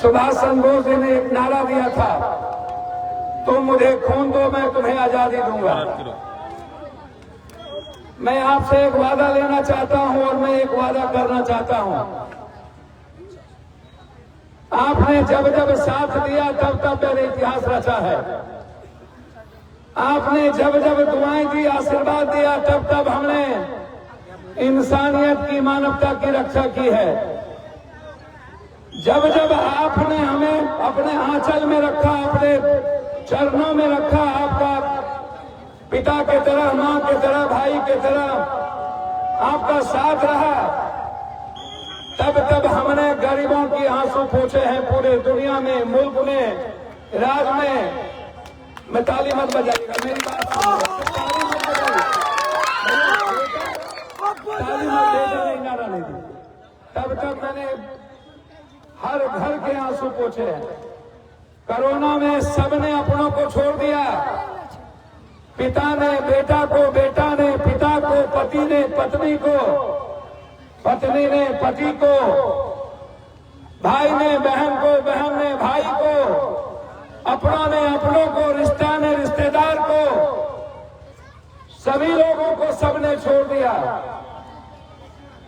सुभाष चंद्र बोस जी ने एक नारा दिया था, तुम मुझे खून दो मैं तुम्हें आजादी दूंगा। मैं आपसे एक वादा लेना चाहता हूं और मैं एक वादा करना चाहता हूं। आपने जब जब साथ दिया तब तब मैंने इतिहास रचा है। आपने जब जब दुआएं दी, आशीर्वाद दिया, तब तब हमने इंसानियत की, मानवता की रक्षा की है। जब जब आपने हमें अपने आंचल में रखा, अपने चरणों में रखा, आपका पिता के तरह, मां के तरह, भाई के तरह आपका साथ रहा, तब तब हमने गरीबों की आंसू पोंछे हैं पूरे दुनिया में, मुल्क में, राज्य में। मैं ताली मत बजाइएगा, मेरी बात ताली मत बजाइए, ताली मत देगा, नहीं नारा नहीं दी। तब तक मैंने हर घर के आंसू पोंछे हैं। कोरोना में सबने अपनों को छोड़ दिया। पिता ने बेटा को, बेटा ने पिता को, पति ने पत्नी को, पत्नी ने पति को, भाई ने बहन को, बहन ने भाई को, अपनों ने अपनों को, रिश्ता ने रिश्तेदार को, सभी लोगों को सबने छोड़ दिया।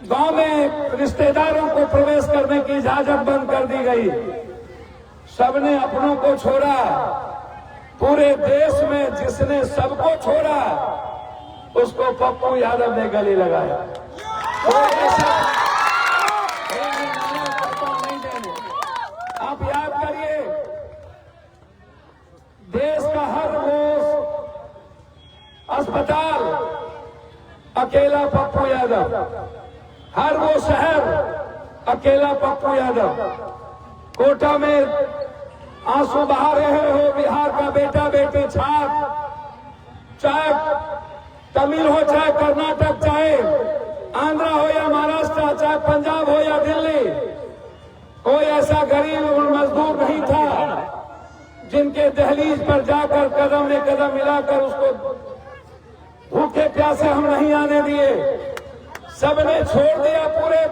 गांव में रिश्तेदारों को प्रवेश करने की इजाजत बंद कर दी गई। सबने अपनों को छोड़ा। पूरे देश में जिसने सबको छोड़ा उसको पप्पू यादव ने गले लगाया। नहीं देने। आप याद करिए, देश का हर वो अस्पताल अकेला पप्पू यादव, हर वो शहर अकेला पप्पू यादव। कोटा में आंसू बहा रहे हो बिहार का बेटा बेटी छात्र, चाहे तमिल हो, चाहे कर्नाटक, चाहे आंध्रा हो या महाराष्ट्र, चाहे पंजाब हो या दिल्ली, कोई ऐसा गरीब और मजदूर नहीं था जिनके दहलीज पर जाकर कदम में कदम मिलाकर उसको भूखे प्यासे हम नहीं आने दिए। सबने छोड़ दिया, पूरे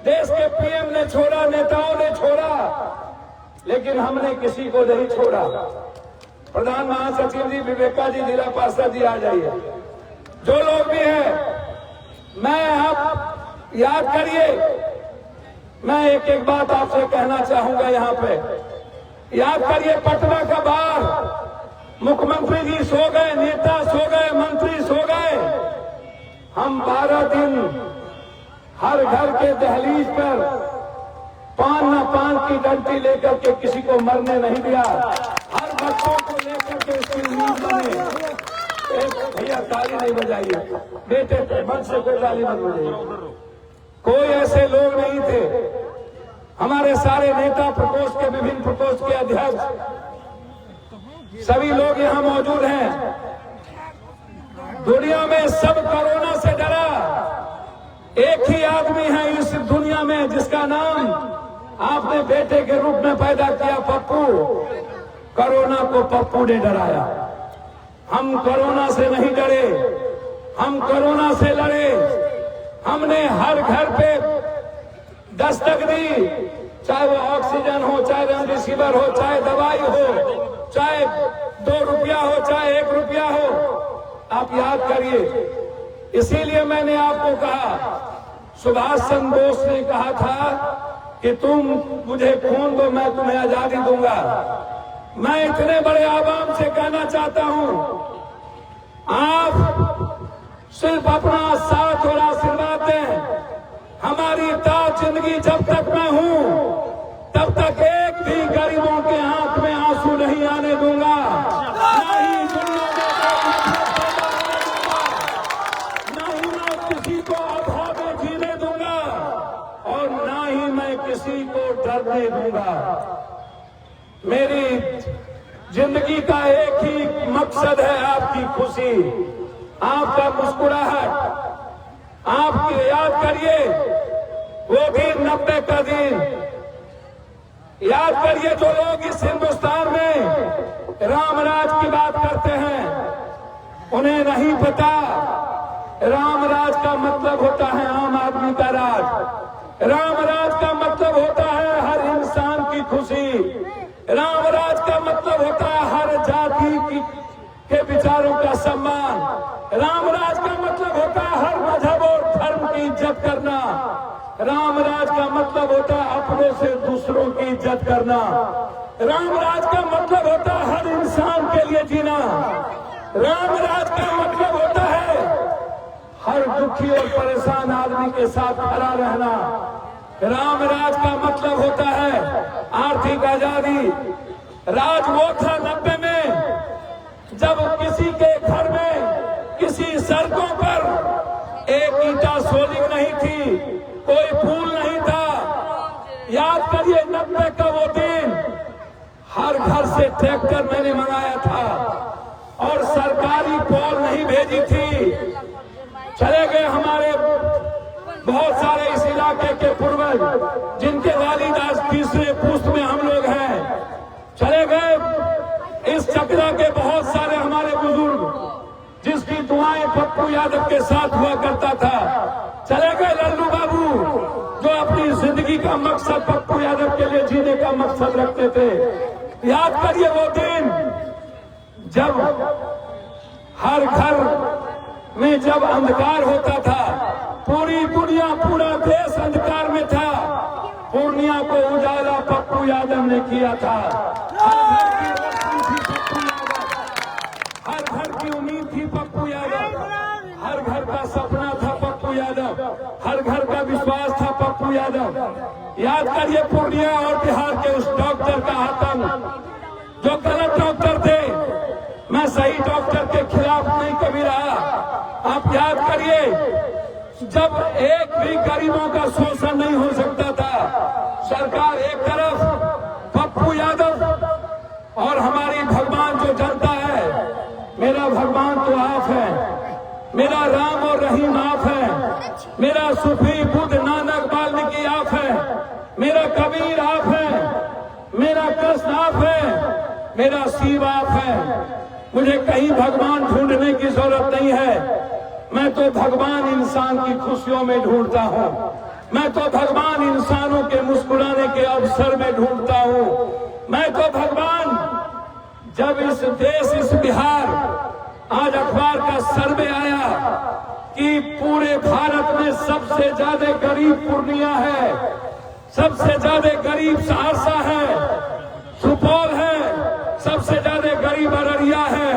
देश के पीएम ने छोड़ा, नेताओं ने छोड़ा, लेकिन हमने किसी को नहीं छोड़ा। प्रधान महासचिव जी, विवेका जी, जिला पार्षद जी आ जाइए, जो लोग भी हैं। मैं आप याद करिए, मैं एक एक बात आपसे कहना चाहूंगा यहाँ पे। याद करिए, पटना का बार मुख्यमंत्री जी सो गए, नेता सो गए, मंत्री सो गए। हम 12 दिन हर घर के दहलीज पर पान न पान की डंडी लेकर के किसी को मरने नहीं दिया। हर बच्चों को लेकर के इसकी उम्मीद बने। भैया ताली नहीं बजाइए, बेटे मन से कोई ताली मत बजाइए। कोई ऐसे लोग नहीं थे। हमारे सारे नेता, प्रकोष्ठ के विभिन्न प्रकोष्ठ के अध्यक्ष, सभी लोग यहाँ मौजूद हैं। दुनिया में सब कोरोना से डरा। एक ही आदमी है इस दुनिया में जिसका नाम आपने बेटे के रूप में पैदा किया, पप्पू। कोरोना को पप्पू ने डराया। हम कोरोना से नहीं डरे, हम कोरोना से लड़े। हमने हर घर पे दस्तक दी, चाहे वो ऑक्सीजन हो, चाहे रेमडेसिविर हो, चाहे दवाई हो, चाहे 2 रुपया हो, चाहे 1 रुपया हो। आप याद करिए, इसीलिए मैंने आपको कहा, सुभाष चंद्र बोस ने कहा था कि तुम मुझे खून दो मैं तुम्हें आजादी दूंगा। मैं इतने बड़े आवाम से कहना चाहता हूं, आप सिर्फ अपना साथ और आशीर्वाद दें। हमारी ताज जिंदगी जब तक मैं हूं तब तक एक भी गरीबों के आंख में आंसू नहीं आने दूंगा। ना ही दुनिया में मैं किसी को अभाव में जीने दूंगा और ना ही मैं किसी को डरने दूंगा। मेरी जिंदगी का एक ही मकसद है, आपकी खुशी, आपका मुस्कुराहट। आपकी याद करिए वो भी 90 का दिन। याद करिए, जो लोग इस हिंदुस्तान में रामराज की बात करते हैं उन्हें नहीं पता रामराज का मतलब होता है आम आदमी का राज। रामराज का मतलब होता है हर इंसान की खुशी। होता है हर मजहब और धर्म की इज्जत करना। राम राज का मतलब होता है अपनों से दूसरों की इज्जत करना। राम राज का मतलब होता है हर इंसान के लिए जीना। राम राज का मतलब होता है हर दुखी और परेशान आदमी के साथ खड़ा रहना। राम राज का मतलब होता है आर्थिक आजादी। राज वो था 90 में जब किसी के घर में किसी सड़कों पर एक ईंटा सोलिंग नहीं थी, कोई पुल नहीं था। याद करिए 90 का वो दिन, हर घर से ट्रैक्टर मैंने मंगाया था और सरकारी पोल नहीं भेजी थी। चले गए हमारे बहुत सारे इस इलाके के पूर्वज जिनके वालिद आज तीसरे पुश्त में हम लोग हैं। चले गए इस चकरा के बहुत सारे हमारे बुजुर्ग जिसकी दुआएं पप्पू यादव के साथ हुआ करता था। चले गए लल्लू बाबू जो अपनी जिंदगी का मकसद पप्पू यादव के लिए जीने का मकसद रखते थे। याद करिए वो दिन जब हर घर में जब अंधकार होता था, पूरी दुनिया पूरा देश अंधकार में था, पूर्णिया को उजाला पप्पू यादव ने किया था। हर घर की उम्मीद थी पप्पू यादव, हर घर का सपना था पप्पू यादव, हर घर का विश्वास था पप्पू यादव। याद करिए पूर्णिया और बिहार के उस डॉक्टर का आतंक जो गलत डॉक्टर थे। मैं सही डॉक्टर के खिलाफ नहीं कभी रहा। आप याद करिए जब एक भी गरीबों का शोषण नहीं हो सकता था। सरकार एक तरफ पप्पू यादव और हमारी भगवान जो जनता है, मेरा भगवान तो आप है, मेरा राम और रहीम आप है, मेरा सूफी बुद्ध नानक वाल्मीकि आप है, मेरा कबीर आप है, मेरा कृष्ण आप है, मेरा शिव आप है। मुझे कहीं भगवान ढूंढने की जरूरत नहीं है। मैं तो भगवान इंसान की खुशियों में ढूंढता हूँ। मैं तो भगवान इंसानों के मुस्कुराने के अवसर में ढूंढता हूँ। मैं तो भगवान जब इस देश इस बिहार आज अखबार का सर्वे आया कि पूरे भारत में सबसे ज्यादा गरीब पूर्णिया है, सबसे ज्यादा गरीब सहरसा है, सुपौल है, सबसे ज्यादा गरीब अररिया है,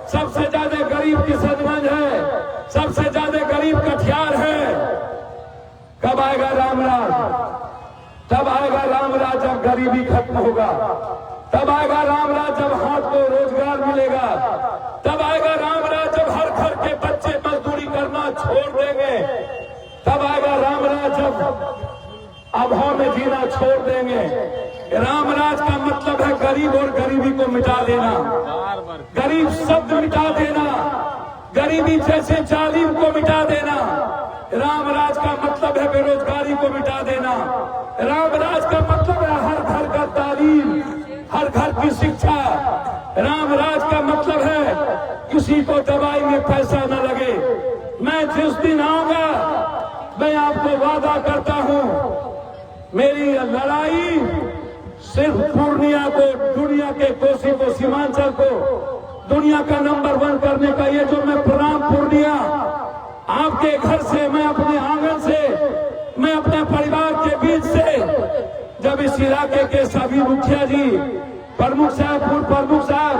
सबसे ज्यादा गरीब किशनगंज है, सबसे ज्यादा गरीब कटिहार है। कब आएगा रामराज? तब आएगा रामराज जब गरीबी खत्म होगा। तब आएगा रामराज जब हाथ को रोजगार मिलेगा। तब आएगा रामराज जब हर घर के बच्चे मजदूरी करना छोड़ देंगे। तब आएगा रामराज जब अभाव में जीना छोड़ देंगे। रामराज का मतलब है गरीब और गरीबी को मिटा देना, गरीब शब्द मिटा देना, गरीबी जैसे जालिम को मिटा देना। रामराज का मतलब है बेरोजगारी को मिटा देना। रामराज का मतलब है हर घर का तालीम, हर घर की शिक्षा। रामराज का मतलब है किसी को दवाई में पैसा न लगे। मैं जिस दिन आऊंगा मैं आपको वादा करता हूं, मेरी लड़ाई सिर्फ पूर्णिया को, दुनिया के कोसी को, सीमांचल को दुनिया का नंबर 1 करने का। ये जो मैं प्रणाम पूर्णिया आपके घर से, मैं अपने आंगन से, मैं अपने परिवार के बीच से, जब इस इलाके के सभी मुखिया जी, प्रमुख साहब, पूर्व प्रमुख साहब,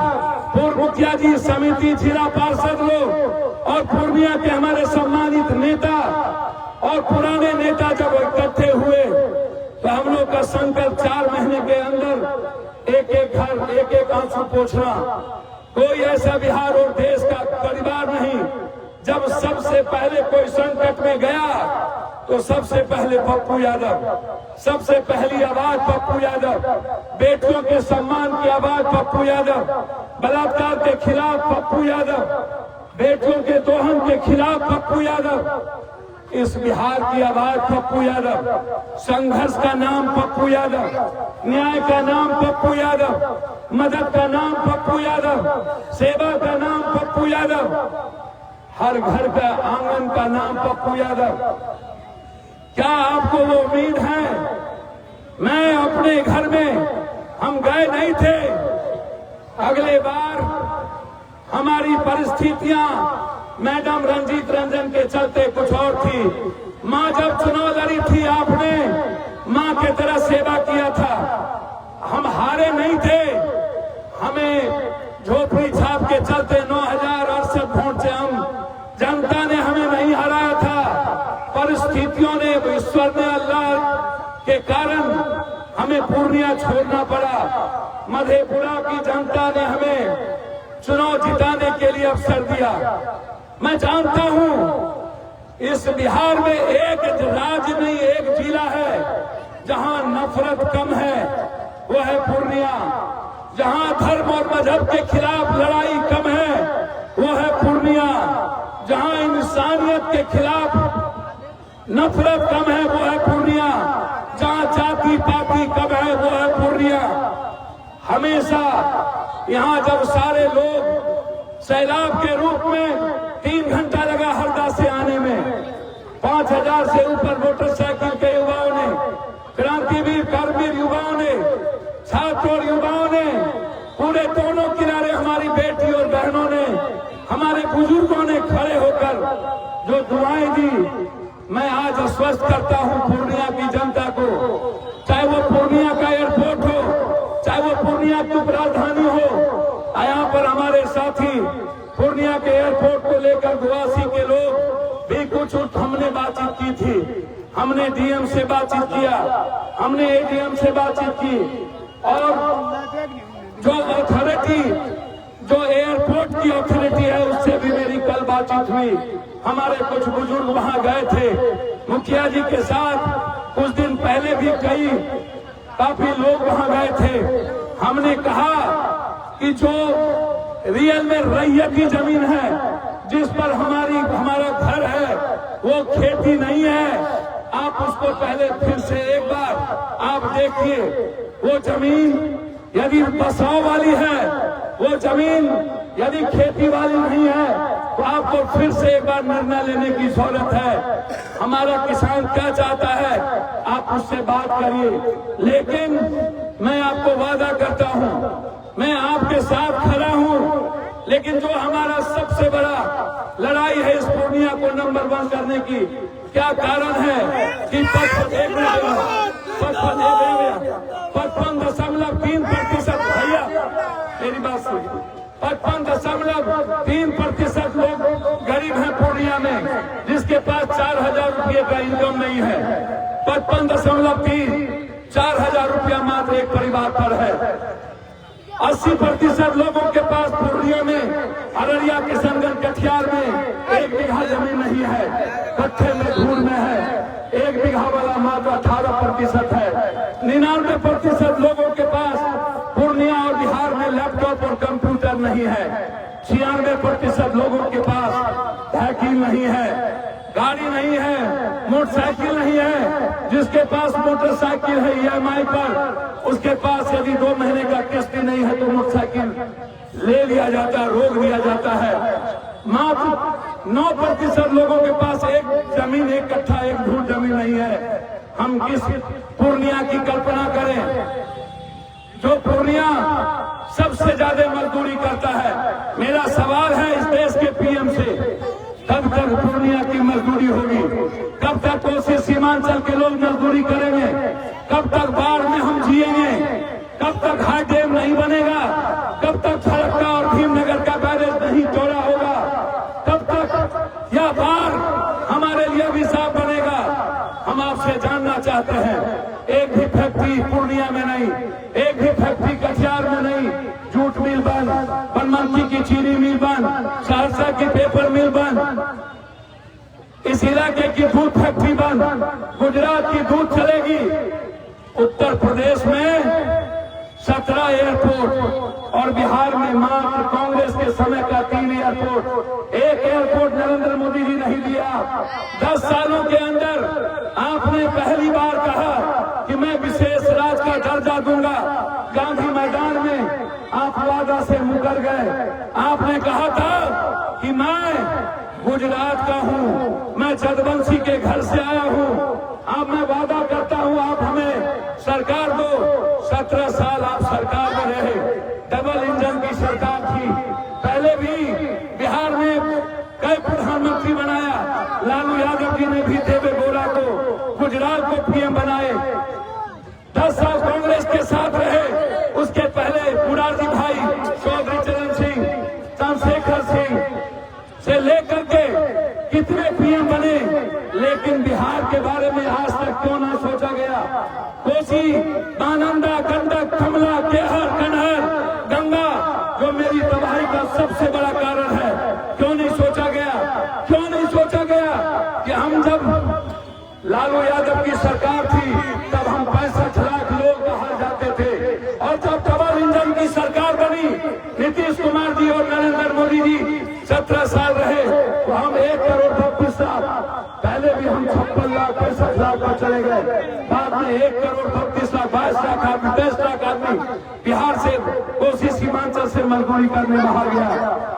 पूर्व मुखिया जी, समिति, जिला पार्षद लोग और पूर्णिया के हमारे सम्मानित नेता और पुराने नेता जब इकट्ठे हुए तो हम लोग का संकल्प 4 महीने के अंदर एक एक घर, एक एक आंसू पोंछना। कोई ऐसा बिहार और देश का परिवार नहीं जब सबसे पहले कोई संकट में गया तो सबसे पहले पप्पू यादव, सबसे पहली आवाज पप्पू यादव, बेटियों के सम्मान की आवाज पप्पू यादव, बलात्कार के खिलाफ पप्पू यादव, बेटियों के दोहन के खिलाफ पप्पू यादव। इस बिहार की आवाज पप्पू यादव। संघर्ष का नाम पप्पू यादव, न्याय का नाम पप्पू यादव, मदद का नाम पप्पू यादव, सेवा का नाम पप्पू यादव, हर घर का आंगन का नाम पप्पू यादव। क्या आपको वो उम्मीद है? मैं अपने घर में, हम गए नहीं थे, अगले बार हमारी परिस्थितियां मैडम रंजीत रंजन के चलते कुछ और थी। माँ जब चुनाव लड़ी थी आपने माँ के तरह सेवा किया था। हम हारे नहीं थे, हमें झोपड़ी छाप के चलते 9,068 वोट से हम जनता ने हमें नहीं हराया था। परिस्थितियों ने, ईश्वर ने, अल्लाह के कारण हमें पूर्णिया छोड़ना पड़ा। मधेपुरा की जनता ने हमें चुनाव जिताने के लिए अवसर दिया। मैं जानता हूं इस बिहार में एक राज्य नहीं, एक जिला है जहां नफरत कम है, वो है पूर्णिया। जहां धर्म और मजहब के खिलाफ लड़ाई कम है, वो है पूर्णिया। जहां इंसानियत के खिलाफ नफरत कम है, वो है पूर्णिया। जहां जाति पाति कम है, वो है पूर्णिया। हमेशा यहां जब सारे लोग सैलाब के रूप में 3 घंटा लगा हरदा से आने में, 5,000 से ऊपर मोटरसाइकिल के युवाओं ने, क्रांतिवीर कर्मवीर युवाओं ने, छात्र और युवाओं ने, पूरे दोनों किनारे हमारी बेटी और बहनों ने, हमारे बुजुर्गों ने खड़े होकर जो दुआएं दी, मैं आज आश्वस्त करता हूं पूर्णिया की जनता को, चाहे वो पूर्णिया का एयरपोर्ट हो, चाहे वो पूर्णिया की राजधानी हो। यहाँ पर हमारे साथी पूर्णिया के एयरपोर्ट को लेकर गुवासी के लोग भी कुछ हमने बातचीत की थी। हमने डीएम से बातचीत किया, हमने एडीएम से बातचीत की, और जो अथॉरिटी, जो एयरपोर्ट की अथॉरिटी है, उससे भी मेरी कल बातचीत हुई। हमारे कुछ बुजुर्ग वहां गए थे मुखिया जी के साथ, कुछ दिन पहले भी काफी लोग वहां गए थे। हमने कहा कि जो रियल में रैयती जमीन है, जिस पर हमारा घर है, वो खेती नहीं है। आप उसको पहले फिर से एक बार आप देखिए, वो जमीन यदि बसाव वाली है, वो जमीन यदि खेती वाली नहीं है, तो आपको फिर से एक बार निर्णय लेने की जरूरत है। हमारा किसान क्या चाहता है, आप उससे बात करिए। लेकिन मैं आपको वादा करता हूं, मैं आपके साथ खड़ा हूं। लेकिन जो हमारा सबसे बड़ा लड़ाई है इस पूर्णिया को नंबर 1 करने की, क्या कारण है कि 55.3% भैया मेरी बात सुनिए, 55.3% लोग गरीब हैं पूर्णिया में, जिसके पास 4,000 रुपये का इनकम नहीं है। 55.3, 4,000 रुपया मात्र एक परिवार पर है। 80% लोगों के पास पूर्णिया में, अररिया, किशनगंज, कटिहार में 1 बीघा जमीन नहीं है, कट्ठे में धूल में है। 1 बीघा वाला मात्र 18% है। 99% लोगों के पास पूर्णिया और बिहार में लैपटॉप और कंप्यूटर नहीं है। 96% लोगों के पास साइकिल नहीं है, गाड़ी नहीं है, मोटरसाइकिल नहीं है। जिसके पास मोटरसाइकिल है EMI पर, उसके पास यदि 2 महीने का किस्त नहीं है तो मोटरसाइकिल ले लिया जाता है, रोक दिया जाता है। मात्र 9% लोगों के पास एक जमीन, 1 कट्ठा, 1 धूल जमीन नहीं है। हम किस पूर्णिया की कल्पना करें, जो पूर्णिया सबसे ज्यादा मजदूरी करता है। मेरा सवाल है इस देश के PM से, कब तक पूर्णिया की मजदूरी होगी? कब तक कोसी सीमांचल के लोग मजदूरी करेंगे? कब तक बाढ़ में हम जिएंगे? कब तक हाई डैम नहीं बनेगा? कब तक फरक्का और भीमनगर का बैरेज नहीं तोड़ा होगा? कब तक यह बाढ़ हमारे लिए अभिशाप बनेगा? हम आपसे जानना चाहते हैं। एक भी फैक्ट्री पूर्णिया में नहीं, एक भी फैक्ट्री कटिहार में नहीं। जूट मिल बंद, बनमनखी की चीनी मिल बंद, सहरसा की पेपर मिल बंद, इस इलाके की दूध फैक्ट्री बंद, गुजरात की दूध चलेगी। उत्तर प्रदेश में 17 एयरपोर्ट और बिहार में मात्र कांग्रेस के समय का 3 एयरपोर्ट। एक एयरपोर्ट नरेंद्र मोदी जी नहीं दिया। 10 सालों के अंदर आपने पहली बार कहा कि मैं विशेष राज्य का दर्जा दूंगा। गांधी मैदान में आप वादा से मुकर गए। आपने कहा था कि मैं गुजरात का हूं, मैं जदवंशी के घर से आया हूं। अब मैं वादा करता हूं आप हमें सरकार दो। 17 साल आप सरकार में रहे, डबल इंजन की सरकार थी। पहले भी बिहार में कई बारे में आज तक क्यों ना सोचा गया? कोसी, बानंदा, गंडक, कमला, केहर, कनहर, गंगा जो मेरी तबाही का सबसे बड़ा कारण है, क्यों नहीं सोचा गया? क्यों नहीं सोचा गया कि हम जब लालू यादव की सरकार थी तब हम 65 लाख लोग बाहर जाते थे, और जब डबल इंजन की सरकार बनी, नीतीश कुमार जी और नरेंद्र मोदी जी 17 साल रहे, तो हम 1 करोड़ 32 लाख, पहले भी हम 56 लाख 65 लाख पर चले गए, बाद में 1 करोड़ 32 लाख 22 लाख आदमी 23 लाख आदमी बिहार से कोसी सीमांचल से मजदूरी करने बाहर गया।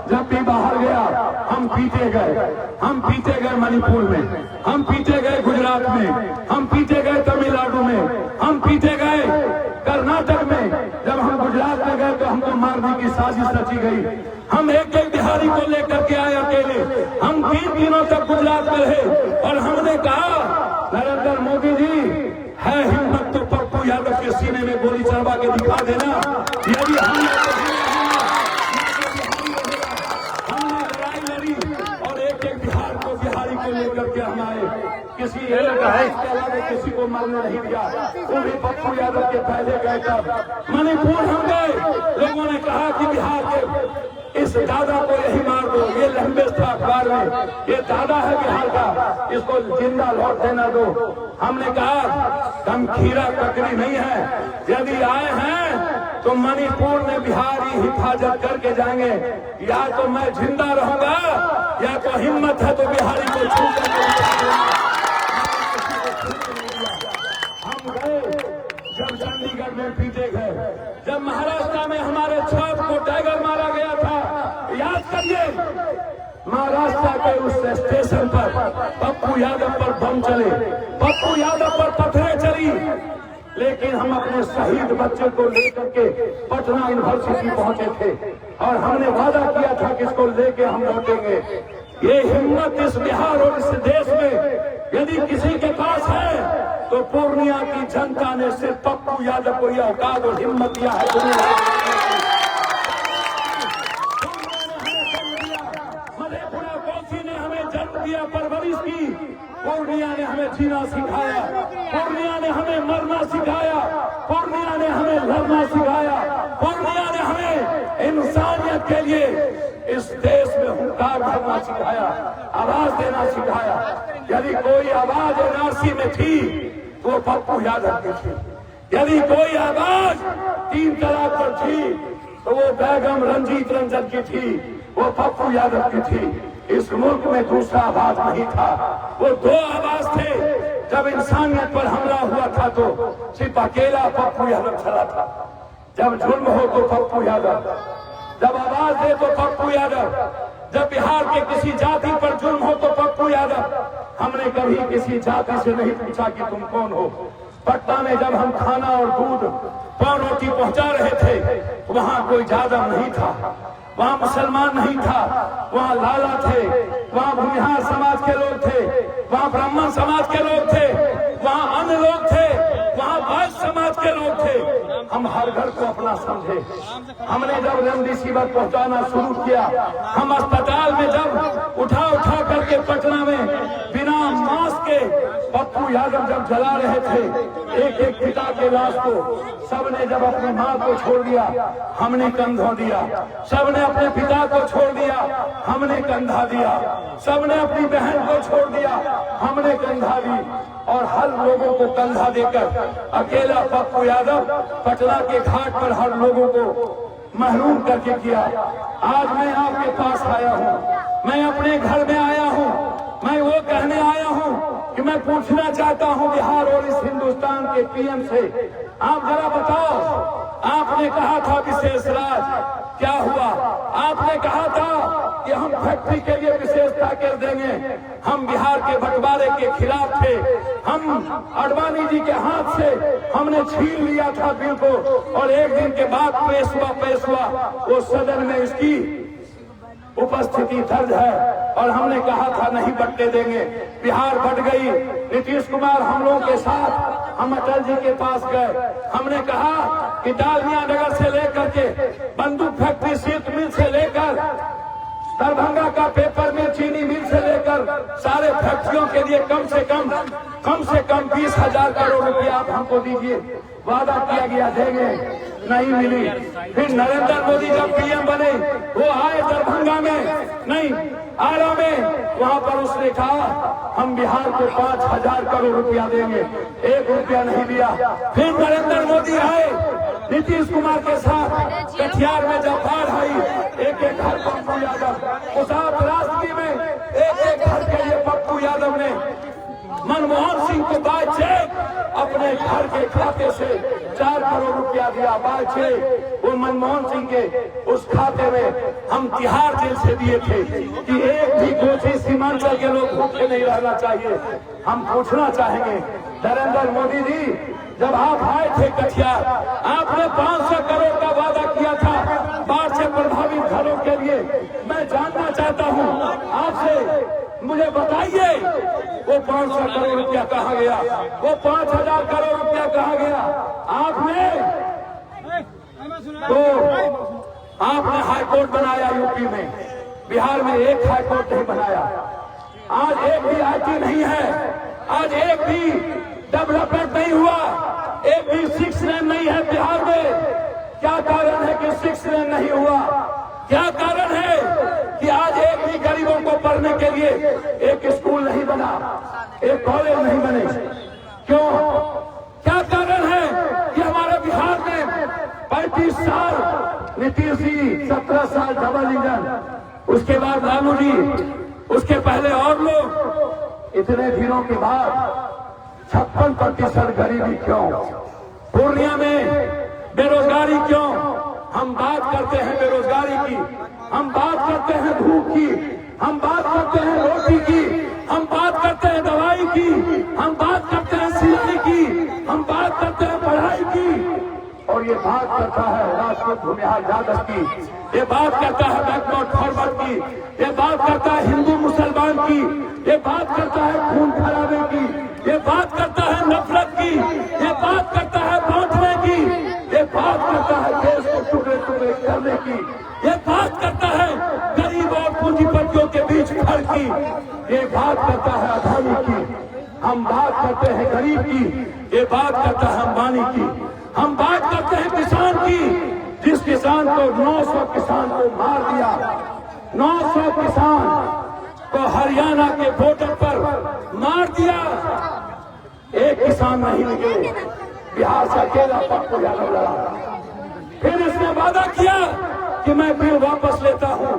जब भी बाहर गया हम पीटे गए, हम पीटे गए मणिपुर में, हम पीटे गए गुजरात में, हम पीटे गए तमिलनाडु में, हम पीटे गए कर्नाटक में। जब हम गुजरात में गए तो हमको मारने की साजिश रची गई। हम एक एक बिहारी को लेकर के आए अकेले, हम 3 दिनों तक गुजरात में रहे और हमने कहा नरेंद्र मोदी जी है हिम्मत तो पप्पू यादव के सीने में गोली चलवा के दिखा देना। यदि हमने लड़ाई लड़ी और एक एक बिहार को बिहारी को लेकर के हम आए, किसी किसी को मारने नहीं दिया, वो भी पप्पू यादव के पहले गए। तब मणिपुर हम गए, लोगों ने कहा कि बिहार के इस दादा को यही मार दो, ये लंबे था अखबार में, ये दादा है बिहार का, इसको जिंदा लौट देना दो। हमने कहा हम खीरा ककड़ी नहीं है, यदि आए हैं तो मणिपुर में बिहारी हिफाजत करके जाएंगे, या तो मैं जिंदा रहूंगा या तो हिम्मत है तो बिहारी को छू करके। हम गए, जब चंडीगढ़ में पीटे गए, जब महाराष्ट्र में हमारे छाप को टाइगर मारा गया था, याद करिए महाराष्ट्र के उस स्टेशन पर पप्पू यादव पर बम चले, पप्पू यादव पर पत्थरें चली, लेकिन हम अपने शहीद बच्चे को लेकर के पटना यूनिवर्सिटी पहुंचे थे और हमने वादा किया था कि इसको लेके हम लौटेंगे। ये हिम्मत इस बिहार और इस देश में यदि किसी के पास है तो पूर्णिया की जनता ने सिर्फ पप्पू यादव को यह औकात और हिम्मत दिया है। मधेपुरा कोसी ने हमें जन्म दिया, परवरिश की, पूर्णिया ने हमें जीना सिखाया, पूर्णिया ने हमें मरना सिखाया, पूर्णिया ने हमें लड़ना सिखाया, पूर्णिया ने हमें इंसानियत के लिए इस देश में हुंकार भरना सिखाया, आवाज देना सिखाया। यदि कोई आवाज एनआरसी में थी तो वो पप्पू यादव की थी, यदि कोई आवाज 3 तलाक पर थी तो वो बेगम रंजीत रंजन की थी, वो पप्पू यादव की थी। इस मुल्क में दूसरा आवाज नहीं था, वो 2 आवाज थे। जब इंसानियत पर हमला हुआ था तो सिर्फ अकेला पप्पू यादव चला था। जब जुल्म हो तो पप्पू यादव, जब आवाज दे तो पप्पू यादव, जब बिहार के किसी जाति पर जुल्म हो तो पप्पू यादव। हमने कभी किसी जाति से नहीं पूछा कि तुम कौन हो। पटना में जब हम खाना और दूध पाव रोटी पहुंचा रहे थे, वहां कोई जादव नहीं था, वहां मुसलमान नहीं था, वहां लाला थे, वहां भूमिहार समाज के लोग थे, वहां ब्राह्मण समाज के लोग थे, वहां अन्य लोग थे, वहां वैश्य समाज के लोग थे। हम हर घर को अपना समझे। हमने जब रेमडेसिविर पहुंचाना शुरू किया, हम अस्पताल में जब उठा करके पटना में बिना मास्क के पप्पू यादव जब जला रहे थे एक एक पिता के लाश को, सबने जब अपनी मां को छोड़ दिया हमने कंधा दिया, सबने अपने पिता को छोड़ दिया हमने कंधा दिया, सबने अपनी बहन को छोड़ दिया हमने कंधा दी, और हर लोगों को कंधा देकर अकेला पप्पू यादव पटना के घाट पर हर लोगों को महरूम करके किया। आज मैं आपके पास आया हूँ, मैं अपने घर में आया हूँ, मैं वो कहने आया हूँ कि मैं पूछना चाहता हूँ बिहार और इस हिंदुस्तान के पीएम से, आप जरा बताओ, आपने कहा था विशेष राज, क्या हुआ? आपने कहा था कि हम फैक्ट्री के लिए विशेष पैकेज देंगे, हम बिहार के बंटवारे के खिलाफ थे, हम अडवाणी जी के हाथ से हमने छीन लिया था बिल को, और एक दिन के बाद पेश हुआ वो सदन में इसकी उपस्थिति दर्ज है, और हमने कहा था नहीं बंटने देंगे। बिहार बट गई, नीतीश कुमार हम लोगों के साथ हम अटल जी के पास गए, हमने कहा कि डालमिया नगर से लेकर के बंदूक फैक्ट्री, सीट मिल से लेकर दरभंगा का पेपर में चीनी मिल से लेकर सारे फैक्ट्रियों के लिए कम से कम 20,000 करोड़ रुपया आप हमको दीजिए। वादा किया गया देंगे, नहीं मिली। फिर नरेंद्र मोदी जब पीएम बने वो आए दरभंगा में, नहीं आरा में, वहां पर उसने कहा हम बिहार को 5,000 करोड़ रुपया देंगे, 1 रुपया नहीं दिया। फिर नरेंद्र मोदी आए नीतीश कुमार के साथ, कटिहार में जब बाढ़ आई, एक घर पप्पू यादव, उस राष्ट्रीय में एक घर के लिए पप्पू यादव ने मनमोहन सिंह को बाय चेक अपने घर के खाते से 4 करोड़ रुपया दिया। बाय चेक वो मनमोहन सिंह के उस खाते में हम तिहाड़ जेल से दिए थे कि एक भी दोषी सीमांचल के लोग भूखे नहीं रहना चाहिए। हम पूछना चाहेंगे नरेंद्र मोदी जी, जब आप आए थे कटिहार, आपने 500 करोड़ का वादा किया था बाढ़ से प्रभावित घरों के लिए। मैं जानना चाहता हूं आपसे, मुझे बताइए वो 500 करोड़ रुपया कहाँ गया, वो 5,000 करोड़ रुपया कहाँ गया? आपने हाईकोर्ट बनाया यूपी में, बिहार में एक हाईकोर्ट नहीं बनाया। आज एक भी आईटी नहीं है, आज एक भी डेवलपमेंट नहीं हुआ, एक भी 6 लेन नहीं है बिहार में। क्या कारण है कि 6 लेन नहीं हुआ? क्या कारण है कि आज एक भी गरीबों को पढ़ने के लिए एक स्कूल नहीं बना, एक कॉलेज नहीं बने? क्यों? क्या कारण है कि हमारे बिहार में 35 साल नीतीश जी, 17 साल डबल इंजन, उसके बाद लालू जी, उसके पहले और लोग, इतने दिनों के बाद 56% गरीबी क्यों? पूर्णिया में बेरोजगारी क्यों? हम बात करते हैं बेरोजगारी की, हम बात करते हैं धूप की, हम बात करते हैं रोटी की, हम बात करते हैं दवाई की, हम बात करते हैं सिलाई की, हम बात करते हैं पढ़ाई की, और ये बात करता है राष्ट्रपति भूमिहार यादव की, ये बात करता है बैकवर्ड फॉरवर्ड की, ये बात करता है हिंदू मुसलमान की, ये बात करता है खून खराबे की, ये बात करता है नफरत की, ये बात करता है बांटने की, ये बात करता है देश को टुकड़े टुकड़े करने की, ये बात करता है गरीब और पूंजीपतियों के बीच घर की, ये बात करता है अदानी की। हम बात करते हैं गरीब की, ये बात करता है अंबानी की। हम बात करते हैं किसान की, जिस किसान को 900 किसान को मार दिया, 900 किसान को हरियाणा के बॉर्डर पर मार दिया, एक किसान नहीं निकले, बिहार से अकेला पप्पू यादव लड़ा। फिर इसने वादा किया कि मैं बिल वापस लेता हूं,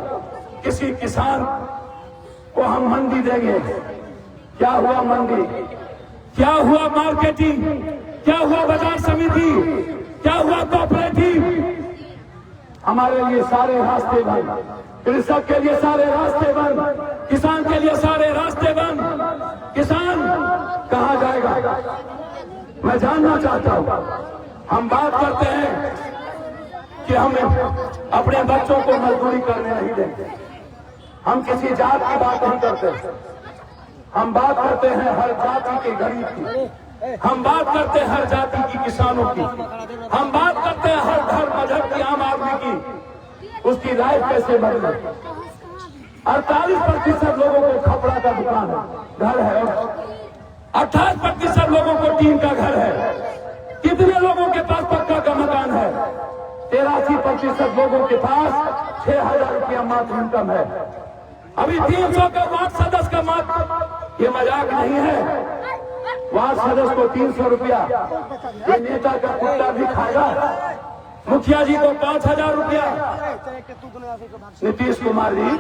किसी किसान को हम मंडी देंगे। क्या हुआ मंडी? क्या हुआ मार्केटिंग? क्या हुआ बाजार समिति? क्या हुआ कोऑपरेटिव? हमारे लिए सारे रास्ते बंद, कृषक के लिए सारे रास्ते बंद, किसान के लिए सारे रास्ते बंद। किसान कहां जाएगा? मैं जानना चाहता हूं। हम बात करते हैं कि हम अपने बच्चों को मजदूरी करने नहीं देंगे, हम किसी जात की बात नहीं करते, हम बात करते हैं हर जाति के गरीब की, हम बात करते हैं हर जाति की किसानों की, हम बात करते हैं हर धर्म मजहब की आम आदमी की, उसकी लाइफ कैसे बदले। 48% लोगों को खपड़ा का दुकान है, घर है, 28% लोगों को टीन का घर है। कितने लोगों के पास पक्का का मकान है? 83% लोगों के पास 6,000 रुपया मात्र इनकम है। अभी 300 का वार्ड सदस्य का मात्र, ये मजाक नहीं है। वार्ड सदस्य को 300 रुपया, ये नेता का कुत्ता भी खाएगा। मुखिया जी को 5,000 रुपया, नीतीश कुमार जी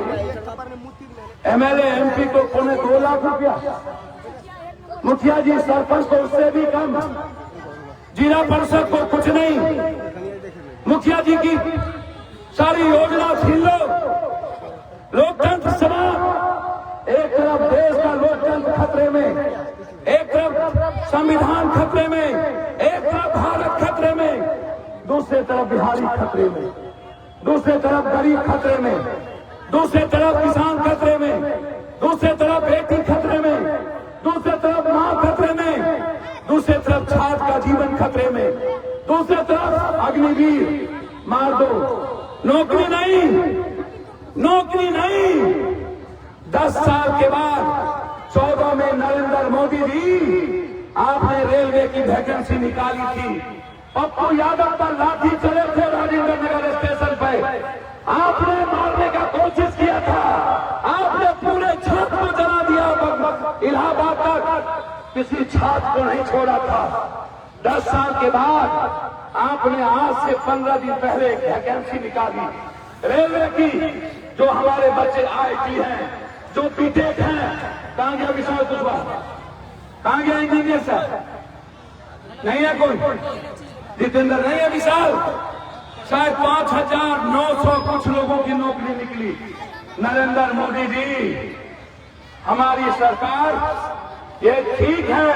MLA MP को 2.25 लाख रुपया, मुखिया जी सरपंच को उससे भी कम, जिला परिषद को कुछ नहीं। मुखिया जी की सारी योजना छीन लो, लोकतंत्र समाप्त। एक तरफ देश का लोकतंत्र खतरे में, एक तरफ संविधान खतरे में, एक तरफ भारत खतरे में, दूसरे तरफ बिहारी खतरे में, दूसरे तरफ गरीब खतरे में, दूसरे तरफ किसान खतरे में, दूसरे तरफ बेटी खतरे में, दूसरे तरफ मां खतरे में, दूसरे तरफ छात्र का जीवन खतरे में, दूसरे तरफ अग्निवीर मार दो, नौकरी नहीं, नौकरी नहीं। 10 साल के बाद 14 में नरेंद्र मोदी जी आपने रेलवे की वैकेंसी निकाली थी। पप्पू यादव पर लाठी चले थे राजेंद्र नगर स्टेशन पर, आपने मारने का कोशिश किया था। आपने पूरे छत को जला दिया, इलाहाबाद तक किसी छात्र को नहीं छोड़ा था। 10 साल के बाद आपने आज से 15 दिन पहले एक वैकेंसी निकाली रेलवे की। जो हमारे बच्चे IIT हैं, जो बीटेक हैं, कहां गया विशाल कुशवाहा, कहां गया इंजीनियर साहब? नहीं है कोई? जितेंद्र नहीं है? विशाल? शायद 5,900 कुछ लोगों की नौकरी निकली। नरेंद्र मोदी जी, हमारी सरकार, ये ठीक है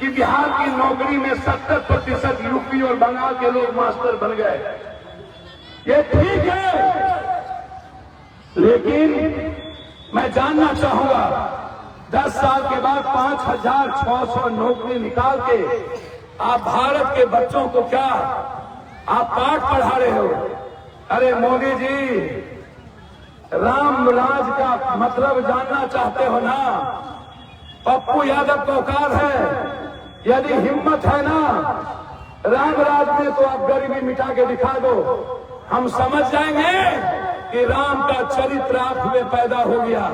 कि बिहार की नौकरी में 70% यूपी और बंगाल के लोग मास्टर बन गए, ये ठीक है। लेकिन मैं जानना चाहूंगा, 10 साल के बाद 5,600 नौकरी निकाल के आप भारत के बच्चों को क्या आप पाठ पढ़ा रहे हो? अरे मोदी जी, राम राज का मतलब जानना चाहते हो ना? पप्पू यादव को औकात है, यदि हिम्मत है ना, राम राज में तो आप गरीबी मिटा के दिखा दो, हम समझ जाएंगे कि राम का चरित्र आप में पैदा हो गया।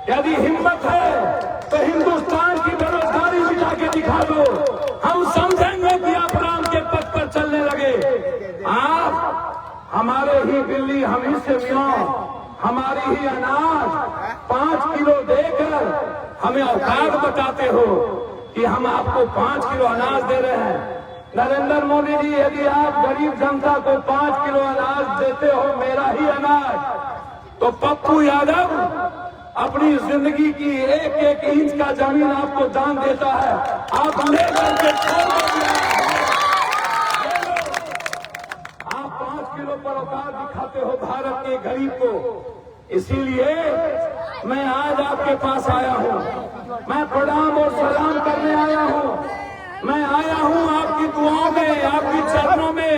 यदि हिम्मत है तो हिंदुस्तान की बेरोजगारी मिटा के दिखा दो, हम समझेंगे कि आप राम के पथ पर चलने लगे। आप हमारे ही दिल्ली, हम ही से मियां, हमारी ही अनाज 5 किलो देकर हमें औकात बताते हो कि हम आपको 5 किलो अनाज दे रहे हैं। नरेंद्र मोदी जी, यदि आप गरीब जनता को 5 किलो अनाज देते हो, मेरा ही अनाज, तो पप्पू यादव अपनी जिंदगी की एक एक इंच का जमीन आपको दान देता है। आप ले करके आप 5 किलो पर औकात दिखाते हो भारत के गरीब को। इसीलिए मैं आज आपके पास आया हूं, मैं प्रणाम और सलाम करने आया हूं। मैं आया हूं आपकी दुआओं में, आपकी चरणों में,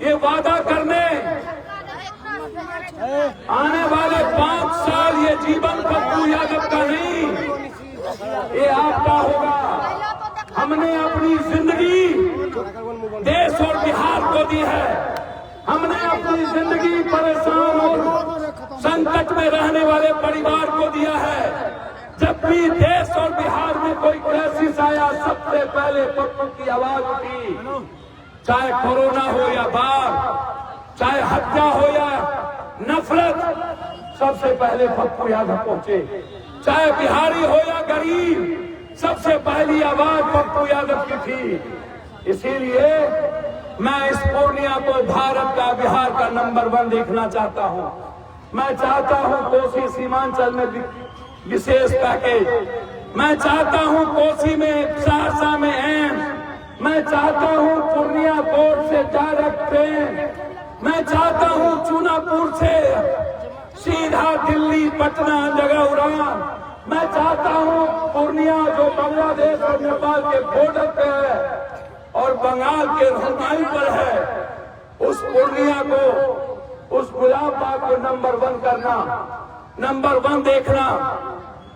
ये वादा करने, आने वाले 5 साल ये जीवन पप्पू यादव का नहीं, ये आपका होगा। हमने अपनी जिंदगी देश और बिहार को दी है। हमने अपनी जिंदगी परेशान और संकट में रहने वाले परिवार को दिया है। जब भी देश और बिहार में कोई क्राइसिस आया, सबसे पहले पप्पू की आवाज उठी। चाहे कोरोना हो या बाढ़, चाहे हत्या हो या नफरत, सबसे पहले पप्पू यादव पहुंचे। चाहे बिहारी हो या गरीब, सबसे पहली आवाज पप्पू यादव की थी। इसीलिए मैं इस पूर्णिया को भारत का, बिहार का नंबर 1 देखना चाहता हूं। मैं चाहता हूं कोसी सीमांचल में विशेष पैकेज, मैं चाहता हूं कोसी में, सहरसा में एम्स, मैं चाहता हूं पूर्णिया कोर्ट से डायरेक्ट ट्रेन, मैं चाहता हूं चूनापुर से सीधा दिल्ली पटना जगह उड़ान, मैं चाहता हूं पूर्णिया जो बांग्लादेश और नेपाल के बॉर्डर पे है और बंगाल के रुमाई पर है, उस पूर्णिया को, उस गुलाब बाग को नंबर 1 करना, नंबर 1 देखना।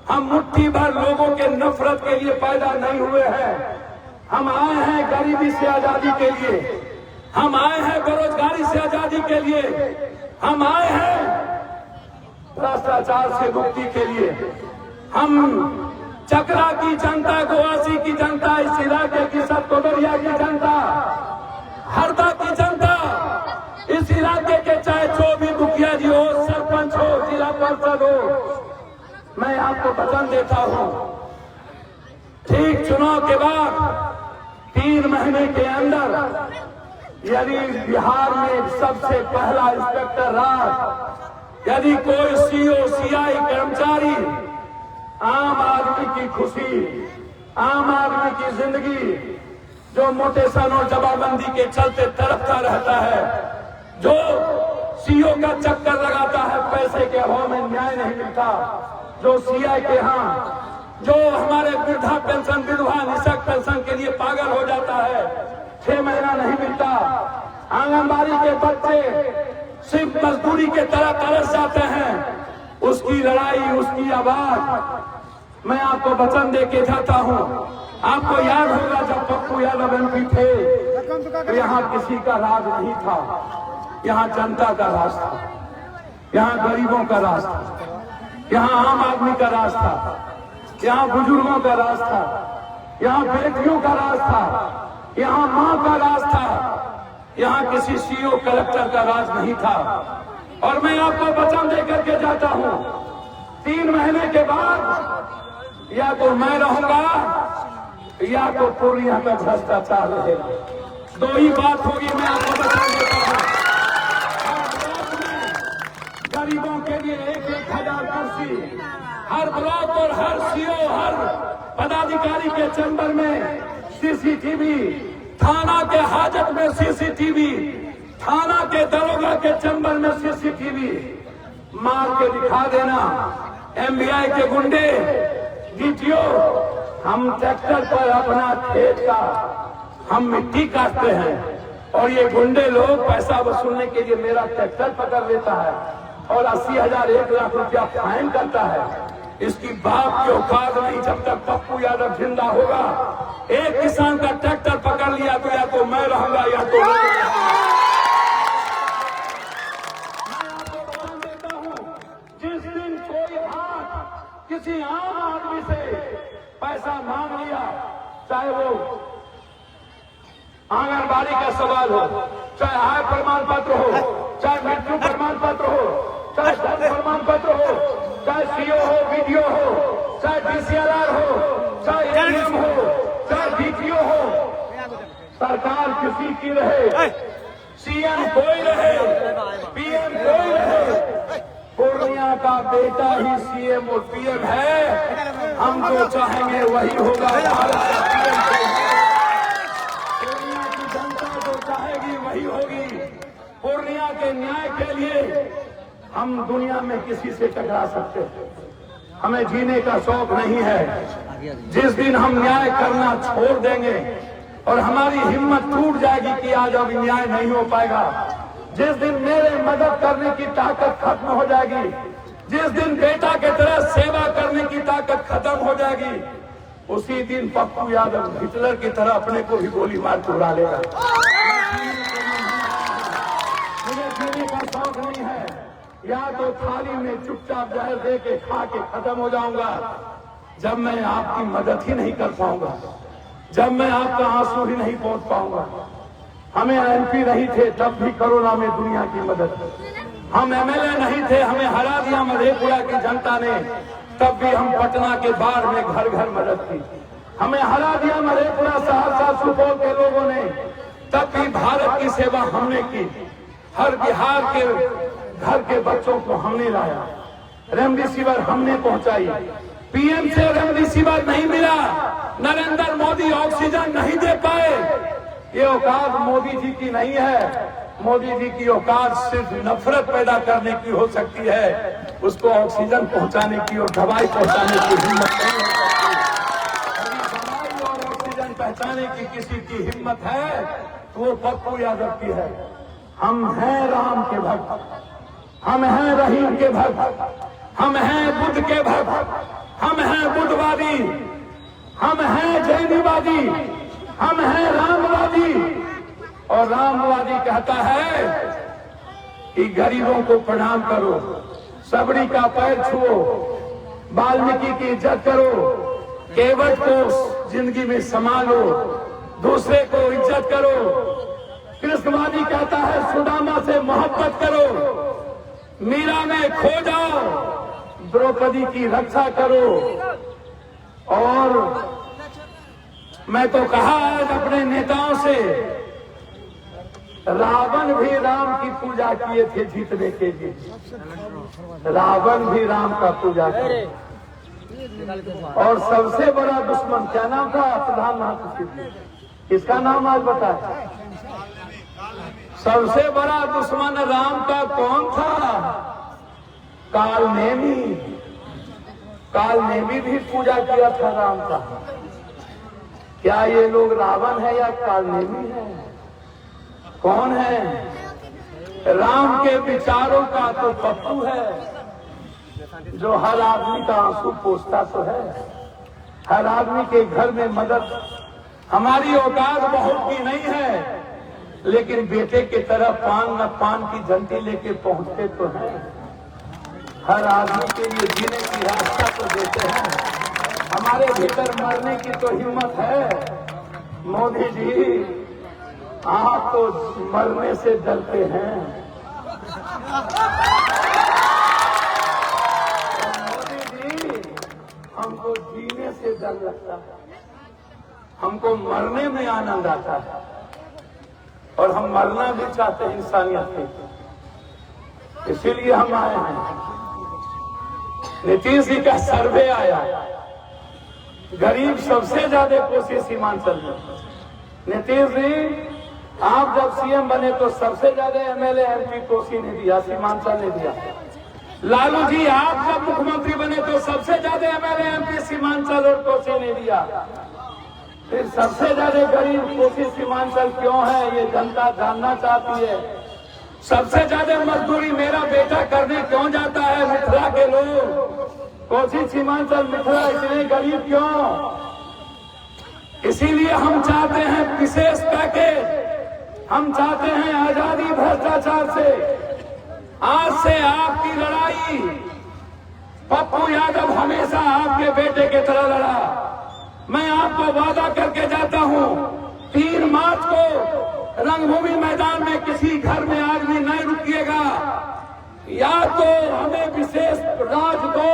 हम मुट्ठी भर लोगों के नफरत के लिए पैदा नहीं हुए हैं। हम आए हैं गरीबी से आजादी के लिए, हम आए हैं बेरोजगारी से आजादी के लिए, हम आए हैं भ्रष्टाचार से मुक्ति के लिए। हम चकरा की जनता, गोवासी की जनता, इस इलाके की सतकोदरिया की जनता, हरदा की जनता, इस इलाके के चाहे जो भी मुखिया जी हो, सरपंच हो, जिला परिषद हो, मैं आपको वचन देता हूं, ठीक चुनाव के बाद 3 महीने के अंदर यदि बिहार में सबसे पहला इंस्पेक्टर राज, यदि कोई सीओ सीआई कर्मचारी आम आदमी की खुशी, आम आदमी की जिंदगी, जो मोटेशन और जमाबंदी के चलते तड़पता रहता है, जो सीओ का चक्कर लगाता है, पैसे के अभाव में न्याय नहीं मिलता, जो सीआई के यहाँ, जो हमारे वृद्धा पेंशन, विधवा निःशक्त पेंशन के लिए पागल हो जाता है, 6 महीना नहीं मिलता, आंगनबाड़ी के बच्चे सिर्फ मजदूरी के तरह तरस जाते हैं, उसकी लड़ाई, उसकी आवाज मैं आपको वचन दे के जाता हूं। आपको याद होगा जब पप्पू यादव एमपी थे तो यहाँ किसी का राज नहीं था, यहाँ जनता का राज था, यहाँ गरीबों का राज था, यहाँ आम आदमी का राज था, यहाँ बुजुर्गों का राज था, यहाँ बेटियों का राज था, यहाँ मां का राज था, यहाँ किसी सीओ कलेक्टर का राज नहीं था। और मैं आपको वचन दे करके जाता हूं, 3 महीने के बाद या तो मैं रहूंगा या तो पूर्णिया का भ्रष्टाचार रहेगा। 2 ही बात होगी। मैं आपको वचन देता हूं, गरीबों के लिए 1,000 कुर्सी हर ब्लॉक और हर सीओ, हर पदाधिकारी के चैम्बर में सीसीटीवी, थाना के हाजत में सीसीटीवी, थाना के दरोगा के चैम्बर में सीसीटीवी मार के दिखा देना। एमबीआई के गुंडे, डीटीओ, हम ट्रैक्टर पर अपना खेत का हम मिट्टी काटते हैं और ये गुंडे लोग पैसा वसूलने के लिए मेरा ट्रैक्टर पकड़ लेता है और 80,000 1,00,000 रुपया फाइन करता है। इसकी बाप की औकात नहीं। जब तक पप्पू यादव जिंदा होगा, एक किसान का ट्रैक्टर पकड़ लिया तो या तो मैं रहूंगा या तो मैं आपको बता देता हूं, जिस दिन कोई हाथ किसी आम आदमी से पैसा मांग लिया, चाहे वो आंगनबाड़ी का सवाल हो, चाहे आय प्रमाण पत्र हो, चाहे मृत्यु प्रमाण पत्र हो, चाहे धन प्रमाण पत्र हो, चाहे सीओ हो, वीडियो हो, चाहे डीसीएलआर हो, चाहे एडीएम हो, चाहे डीटीओ हो, सरकार किसी की रहे, सीएम कोई रहे, पीएम कोई रहे, पूर्णिया का बेटा ही सीएम और पीएम है। हम जो चाहेंगे वही होगा। भारत का पीएम पूर्णिया की जनता जो चाहेगी वही होगी। पूर्णिया के न्याय के लिए हम दुनिया में किसी से टकरा सकते हैं, हमें जीने का शौक नहीं है। जिस दिन हम न्याय करना छोड़ देंगे और हमारी हिम्मत टूट जाएगी कि आज अब न्याय नहीं हो पाएगा, जिस दिन मेरे मदद करने की ताकत खत्म हो जाएगी, जिस दिन बेटा की तरह सेवा करने की ताकत खत्म हो जाएगी, उसी दिन पप्पू यादव हिटलर की तरह अपने को ही गोली मार के उड़ा लेगा। मुझे जीने का शौक नहीं है। या तो थाली में चुपचाप जहर दे के खा के खत्म हो जाऊंगा, जब मैं आपकी मदद ही नहीं कर पाऊंगा, जब मैं आपका आंसू ही नहीं पहुंच पाऊंगा। हमें एमपी नहीं थे तब भी कोरोना में दुनिया की मदद, हम एमएलए नहीं थे, हमें हरा दिया मधेपुरा की जनता ने, तब भी हम पटना के बाढ़ में घर घर मदद की। हमें हरा दिया मधेपुरा, सहरसा, सुपौल के लोगों ने, तब भी भारत की सेवा हमने की। हर बिहार के घर के बच्चों को हमने लाया, रेमडेसिविर हमने पहुंचाई। पीएम से रेमडेसिविर नहीं मिला, नरेंद्र मोदी ऑक्सीजन नहीं दे पाए। ये औकात मोदी जी की नहीं है। मोदी जी की औकात सिर्फ नफरत पैदा करने की हो सकती है, उसको ऑक्सीजन पहुंचाने की और दवाई पहुंचाने की हिम्मत नहीं हो सकती। दवाई और ऑक्सीजन पहुंचाने की किसी की हिम्मत है तो वो पप्पू यादव की है। हम हैं राम के भक्त, हम हैं रहीम के भक्त, हम हैं बुद्ध के भक्त, हम हैं बुद्धवादी, हम हैं जैनवादी, हम हैं रामवादी। और रामवादी कहता है कि गरीबों को प्रणाम करो, सबरी का पैर छुओ, वाल्मीकि की इज्जत करो, केवट को जिंदगी में संभालो, दूसरे को इज्जत करो। कृष्णवादी कहता है सुदामा से मोहब्बत करो, मीरा में खो जाओ, द्रौपदी की रक्षा करो। और मैं तो कहा आज अपने नेताओं से, रावण भी राम की पूजा किए थे जीतने के लिए, रावण भी राम का पूजा किए। और सबसे बड़ा दुश्मन क्या नाम था प्रधानमंत्री, इसका नाम आज बताए। सबसे बड़ा दुश्मन राम का कौन था? कालनेमी। कालनेमी भी पूजा किया था राम का। क्या ये लोग रावण है या कालनेमी है? कौन है? राम के विचारों का तो पप्पू है, जो हर आदमी का आंसू पोंछता तो है। हर आदमी के घर में मदद, हमारी औकात बहुत की नहीं है, लेकिन बेटे की तरह पान न पान की घंटी लेके पहुंचते तो हैं। हर आदमी के लिए जीने की रास्ता तो देते हैं। हमारे भीतर मरने की तो हिम्मत है। मोदी जी, आप तो मरने से डरते हैं। मोदी जी, हमको जीने से डर लगता है, हमको मरने में आनंद आता है, और हम मरना भी चाहते हैं इंसानियत के, इसीलिए हम आए हैं। नीतीश जी का सर्वे आया, गरीब सबसे ज्यादा कोसी सीमांचल में। नीतीश जी, आप जब सीएम बने तो सबसे ज्यादा एमएलए एमपी कोसी ने दिया, सीमांचल ने दिया। लालू जी, आप जब मुख्यमंत्री बने तो सबसे ज्यादा एमएलए एमपी सीमांचल और कोसी ने दिया। फिर सबसे ज्यादा गरीब कोसी सीमांचल क्यों है, ये जनता जानना चाहती है। सबसे ज्यादा मजदूरी मेरा बेटा करने क्यों जाता है मिथिला के लोग, कोसी सीमांचल मिथिला इतने गरीब क्यों? इसीलिए हम चाहते हैं विशेष पैकेज, हम चाहते हैं आजादी भ्रष्टाचार से। आज से आपकी लड़ाई, पप्पू यादव हमेशा आपके बेटे की तरह लड़ा। मैं आपको वादा करके जाता हूं, 3 मार्च को रंगभूमि मैदान में किसी घर में आदमी नहीं रुकिएगा। या तो हमें विशेष राज दो,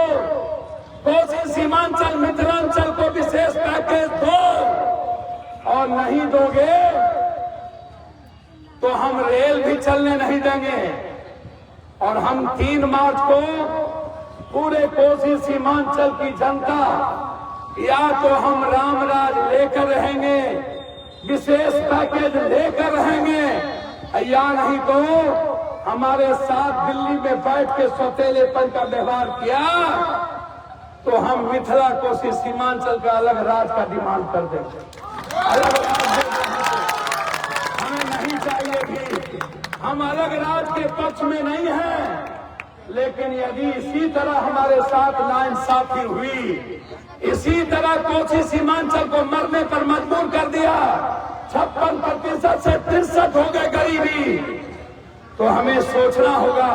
कोसी सीमांचल मिथिलांचल को विशेष पैकेज दो, और नहीं दोगे तो हम रेल भी चलने नहीं देंगे। और हम 3 मार्च को पूरे कोसी सीमांचल की जनता, या तो हम रामराज लेकर रहेंगे, विशेष पैकेज लेकर रहेंगे, या नहीं तो हमारे साथ दिल्ली में बैठ के सौतेलेपन का व्यवहार किया तो हम मिथिला कोसी सीमांचल का अलग राज का डिमांड कर देंगे। अलग राज हमें नहीं चाहिए भी, हम अलग राज के पक्ष में नहीं हैं, लेकिन यदि इसी तरह हमारे साथ नाइंसाफी हुई, इसी तरह कोसी सीमांचल को मरने पर मजबूर कर दिया, 56% से 63 हो गए गरीबी, तो हमें सोचना होगा।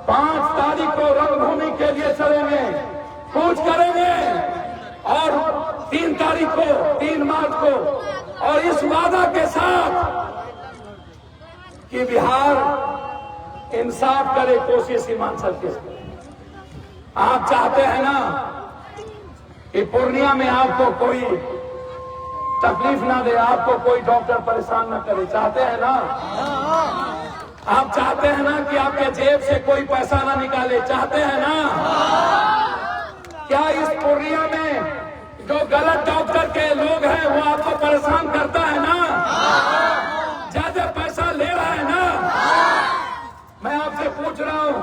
5 तारीख को रंगभूमि के लिए चलेंगे, कूच करेंगे, और 3 तारीख को, 3 मार्च को, और इस वादा के साथ कि बिहार इंसाफ करे कोसी सीमांचल के। आप चाहते हैं ना कि पूर्णिया में आपको कोई तकलीफ ना दे, आपको कोई डॉक्टर परेशान ना करे, चाहते हैं ना? आप चाहते हैं ना कि आपके जेब से कोई पैसा ना निकाले, चाहते हैं ना? क्या इस पूर्णिया में जो गलत डॉक्टर के लोग हैं वो आपको परेशान करता है ना? ज्यादा पैसा ले रहा है ना? मैं आपसे पूछ रहा हूं,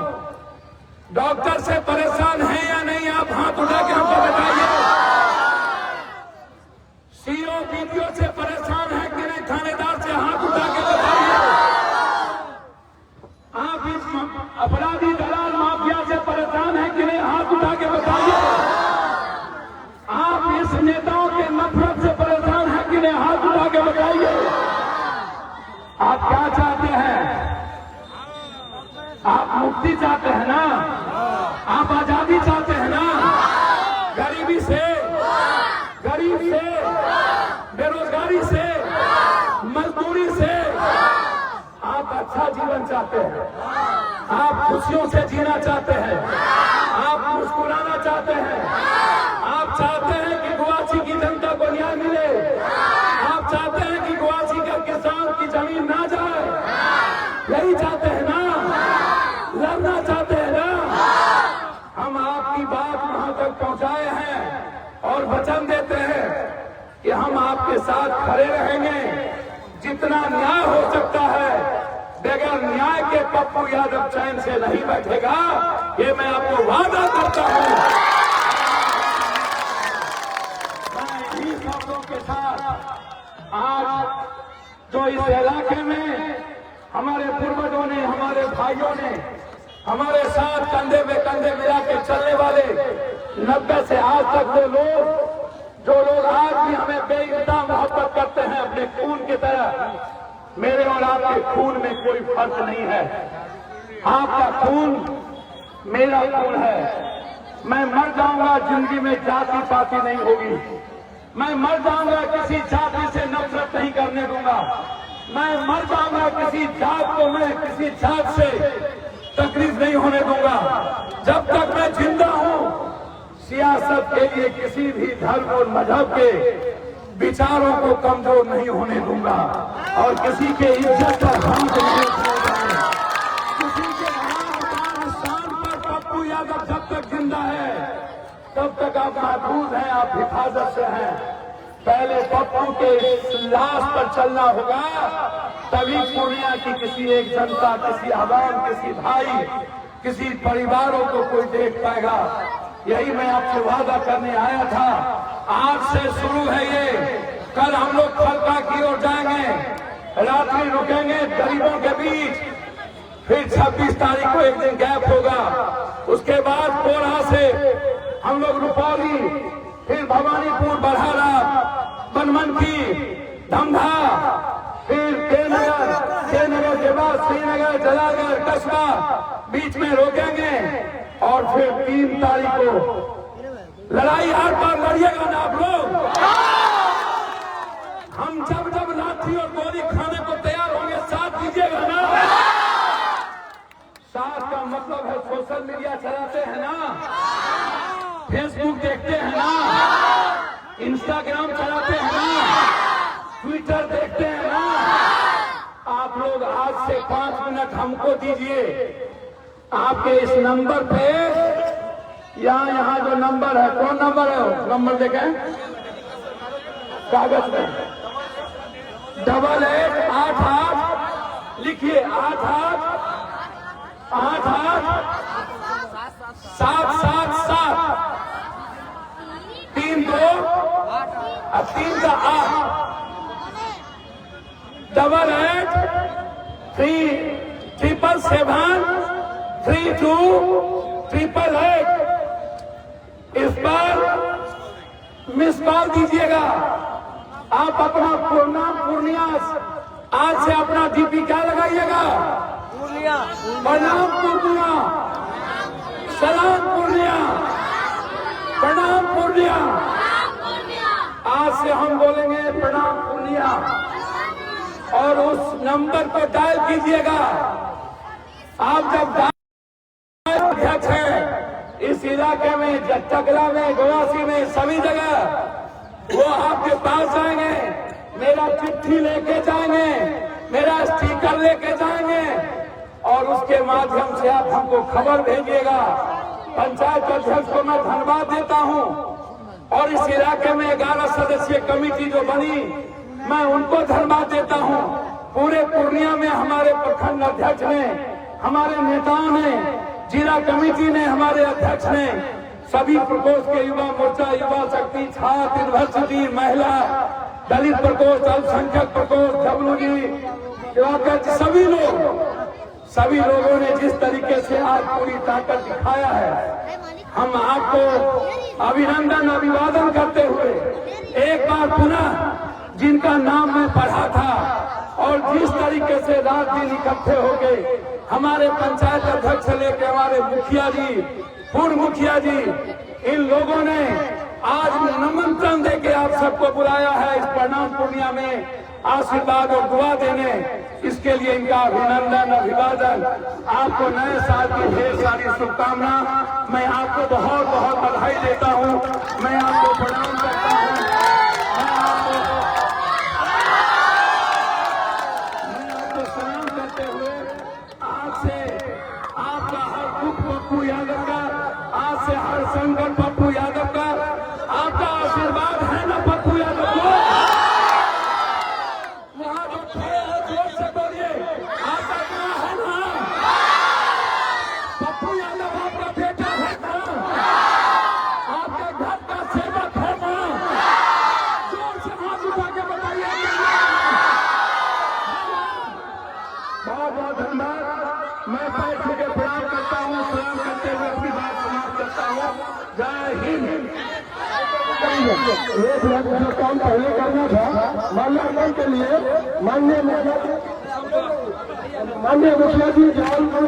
डॉक्टर से परेशान है या नहीं? आप हाथ उठा के हमको बताइए। सीओ बीडीओ से परेशान है कि नहीं? थानेदार से हाथ उठा के बताइए। आप इस अपराधी दलाल माफिया से परेशान है कि नहीं? हाथ उठा के बताइए। आप इस नेताओं के नफरत से परेशान है कि नहीं? हाथ उठा के बताइए। आप क्या चाहते हैं? आप मुक्ति चाहते हैं ना? आप आजादी चाहते हैं ना? गरीबी से, बेरोजगारी से, मजदूरी से आप अच्छा जीवन चाहते हैं, आप खुशियों से जीना चाहते हैं, आप मुस्कुराना चाहते हैं, आप चाहते हैं कि गुवाची की जनता को न्याय मिले, आप चाहते हैं कि गुवाची का किसान की जमीन ना जाए, यही चाहते हैं ना? लड़ना चाहते हैं ना? हम आपकी बात वहां तक पहुंचाए हैं और वचन देते हैं कि हम आपके साथ खड़े रहेंगे। जितना न्याय हो सकता है, बगैर न्याय के पप्पू यादव चैन से नहीं बैठेगा, ये मैं आपको वादा करता हूं। मैं इन्हीं शब्दों के साथ आज जो इस इलाके में हमारे पूर्वजों ने, हमारे भाइयों ने हमारे साथ कंधे में कंधे मिला के चलने वाले 90 से आज तक वो लोग, जो लोग आज भी हमें बेइंतहा मोहब्बत करते हैं अपने खून की तरह, मेरे और आपके खून में कोई फर्क नहीं है। आपका खून मेरा खून है। मैं मर जाऊंगा, जिंदगी में जाति पाति नहीं होगी। मैं मर जाऊंगा, किसी जाति से नफरत नहीं करने दूंगा। मैं मर जाऊंगा, किसी जात को मैं किसी जात से तकलीफ नहीं होने दूंगा। जब तक मैं जिंदा हूं, सियासत के लिए किसी भी धर्म और मजहब के विचारों को कमजोर नहीं होने दूंगा और किसी के इज्जत पर हम नहीं छोड़ेंगे। किसी के स्थान पर पप्पू यादव जब तक जिंदा है तब तक आप महफूज हैं, आप हिफाजत से हैं। पहले पप्पू के लाश पर चलना होगा, तभी पूर्णिया की किसी एक जनता, किसी आवाम, किसी भाई, किसी परिवारों को कोई देख पाएगा। यही मैं आपसे वादा करने आया था। आज से शुरू है ये। कल हम लोग फलका की ओर जाएंगे, रात्रि रुकेंगे गरीबों के बीच। फिर 26 तारीख को एक दिन गैप होगा। उसके बाद कोरहा से हम लोग रुपौली, फिर भवानीपुर, बरहारा, बनमनखी, धमधा, फिर केनगर के बाद श्रीनगर, जलालगढ़, कस्बा, बीच में रोकेंगे और फिर 3 तारीख को लड़ाई हर बार लड़िएगा ना आप लोग। हम जब जब लाठी और गोली खाने को तैयार होंगे, साथ दीजिएगा ना। साथ का मतलब है सोशल मीडिया चलाते हैं ना, फेसबुक देखते हैं ना, इंस्टाग्राम चलाते हैं ना, ट्विटर देखते हैं ना। आप लोग आज से 5 मिनट हमको दीजिए। आपके इस नंबर पे, यहाँ जो नंबर है, कौन नंबर है? नंबर देखें कागज में, 8888 लिखिए, 8888 32 3 का 8 88773288। इस पर मिस कॉल दीजिएगा। आप अपना नाम पूर्णिया आज से अपना डीपी क्या लगाइएगा? प्रणाम पूर्णिया, सलाम पूर्णिया, प्रणाम पूर्णिया। आज से हम बोलेंगे प्रणाम पूर्णिया। और उस नंबर को डायल कीजिएगा। आप जब अध्यक्ष हैं इस इलाके में, चकला में, गवासी में, सभी जगह, वो आपके पास जाएंगे, मेरा चिट्ठी लेके जाएंगे, मेरा स्टिकर लेके जाएंगे और उसके माध्यम से आप हमको खबर भेजिएगा। पंचायत अध्यक्ष को मैं धन्यवाद देता हूं और इस इलाके में 11 सदस्यीय कमेटी जो बनी, मैं उनको धन्यवाद देता हूं। पूरे पूर्णिया में हमारे प्रखंड अध्यक्ष ने, हमारे नेताओं ने, जिला कमेटी ने, हमारे अध्यक्ष ने, सभी प्रकोष्ठ के युवा मोर्चा, युवा शक्ति, छात्र, यूनिवर्सिटी, महिला, दलित प्रकोष्ठ, अल्पसंख्यक प्रकोष्ठ, डब्ल्यूजी, सभी लोगों ने जिस तरीके से आज पूरी ताकत दिखाया है, हम आपको अभिनंदन, अभिवादन करते हुए एक बार पुनः जिनका नाम मैं पढ़ा था और जिस तरीके से रात दिन इकट्ठे हो गए, हमारे पंचायत अध्यक्ष से लेकर हमारे मुखिया जी, पूर्व मुखिया जी, इन लोगों ने आज निमंत्रण देके आप सबको बुलाया है इस प्रणाम पूर्णिया में आशीर्वाद और दुआ देने। इसके लिए इनका अभिनंदन, अभिवादन। आपको नए साल की ढेर सारी शुभकामना। मैं आपको बहुत बहुत बधाई देता हूं, मैं आपको प्रणाम करता हूं। मैं आपको सलाम करते हुए आज से आपका हर दुख पप्पू यादव का, आज से हर संकट पप्पू यादव का, आपका आशीर्वाद है ना पप्पू यादव को? वहां जो खड़े हैं जोर से बोलिए, आपका क्या है ना? पप्पू यादव आपका बेटा है ना? आपके घर का सेवक है ना? जोर से हाथ उठा के बताइए। बहुत बहुत धन्यवाद। मैं पैर छू के प्रणाम करता हूँ, सलाम करते हुए अपनी बात समाप्त करता हूँ। जय हिंद। एक लाख जो काम पहले करना था माल्यार्पण के लिए माननीय मुखिया जी जान सब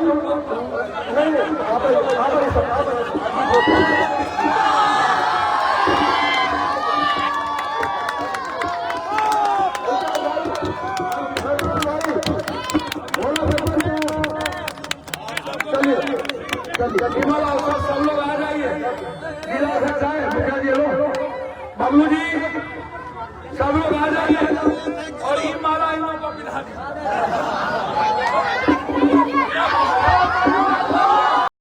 लोग आ जाइए। मुखिया जी बबलू जी